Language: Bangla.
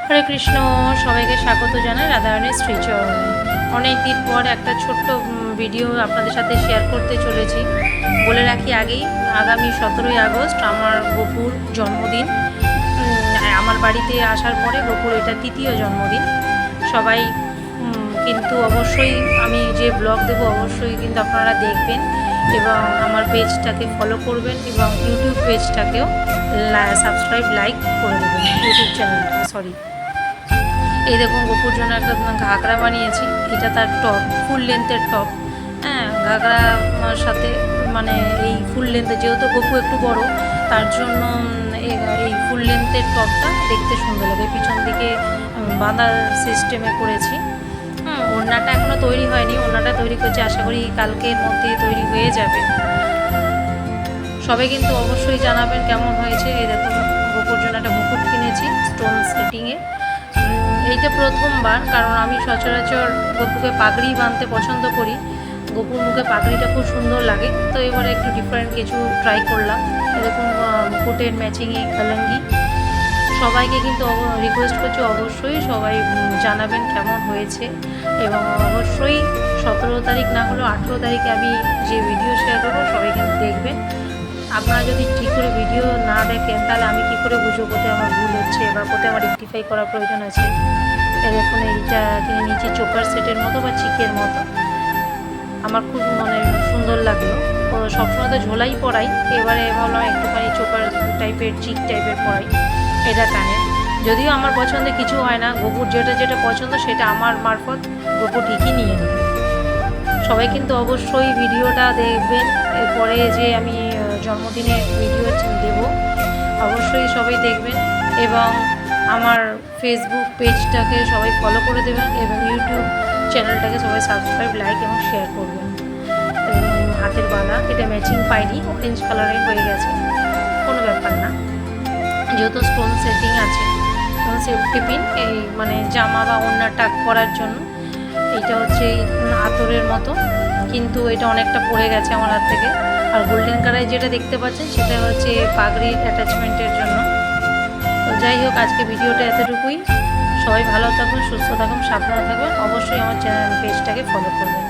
হরে কৃষ্ণ, সবাইকে স্বাগত জানাই রাধারানীর শ্রীচরণে। অনেক দিন পর একটা ছোট্ট ভিডিও আপনাদের সাথে শেয়ার করতে চলেছি। বলে রাখি আগেই, আগামী 17ই আগস্ট আমার গপুর জন্মদিন। আমার বাড়িতে আসার পরে গপুর এটা তৃতীয় জন্মদিন। সবাই কিন্তু অবশ্যই আমি যে ব্লগ দেবো অবশ্যই কিন্তু আপনারা দেখবেন এবং আমার পেজটাকে ফলো করবেন এবং ইউটিউব পেজটাকেও সাবস্ক্রাইব লাইক করে দেবেন। ইউটিউব চ্যানেলটা এই দেখুন, গপুর জন্য একটা ঘাগরা বানিয়েছি। এটা তার টপ, ফুল লেন্থের টপ। হ্যাঁ, ঘাগরার সাথে মানে এই ফুল লেন্থের, যেহেতু গপু একটু বড়, তার জন্য এই ফুল লেন্থের টপটা দেখতে সুন্দর লাগে। পিছন দিকে বাঁধার সিস্টেমে করেছি। ওড়নাটা এখনও তৈরি হয়নি, ওড়নাটা তৈরি করছি, আশা করি কালকের মধ্যে তৈরি হয়ে যাবে। সবাই কিন্তু অবশ্যই জানাবেন কেমন হয়েছে। এই দেখুন, গপুর জন্য একটা মুকুট কিনেছি স্টোন সেটিংয়ে। এইটা প্রথমবার, কারণ আমি সচরাচর গপুকে পাগড়ি বাঁধতে পছন্দ করি। গপুর মুখে পাগড়িটা খুব সুন্দর লাগে, তো এবারে একটু ডিফারেন্ট কিছু ট্রাই করলাম। এরকম মুকুটের ম্যাচিংয়ে কলঙ্গি। সবাইকে কিন্তু রিকোয়েস্ট করছি অবশ্যই সবাই জানাবেন কেমন হয়েছে এবং অবশ্যই 17 তারিখ না হলেও 18 তারিখে আমি যে ভিডিও শেয়ার করবো সবাই কিন্তু দেখবেন। আপনারা যদি ঠিক করে ভিডিও না দেখেন তাহলে আমি কী করে বুঝবো কোথায় আমার ভুল হচ্ছে বা কোথায় আমার রেকটিফাই করার প্রয়োজন আছে। এরকম এইটা কিনে নিয়েছি চোকার সেটের মতো বা চিকের মতো। আমার খুব সুন্দর লাগলো। ও সবসময় তো ঝোলাই পরাই, এবারে ভাবলাম একটুখানি চোকার টাইপের, চিক টাইপের পরাই। এটা কানে, যদিও আমার পছন্দে কিছু হয় না, গপুর যেটা যেটা পছন্দ সেটা আমার মারফত গপু ঠিকই নিয়ে নেবে। সবাই কিন্তু অবশ্যই ভিডিওটা দেখবেন। এরপরে যে আমি জন্মদিনের ভিডিও দেব, অবশ্যই সবাই দেখবেন এবং আমার ফেসবুক পেজটাকে সবাই ফলো করে দেবেন এবং ইউটিউব চ্যানেলটাকে সবাই সাবস্ক্রাইব লাইক এবং শেয়ার করবেন। হাতের বালা, এটা ম্যাচিং পাইনি, অরেঞ্জ কালারে হয়ে গেছে, কোনো ব্যাপার না, যেহেতু স্টোন সেটিং আছে। সেফটি পিন এই মানে জামা বা ওড়না টাক করার জন্য। এইটা হচ্ছে আতরের মতো, কিন্তু এটা অনেকটা পড়ে গেছে আমার হাত থেকে। আর গোল্ডেন কালার যেটা দেখতে পাচ্ছেন সেটা হচ্ছে পাগড়ির অ্যাটাচমেন্টের জন্য। তো যাই হোক, আজকে ভিডিওটা এতটুকুই। সবাই ভালো থাকুন, সুস্থ থাকুন, সাবধানে থাকবেন। অবশ্যই আমার চ্যানেল পেজটাকে ফলো করবেন।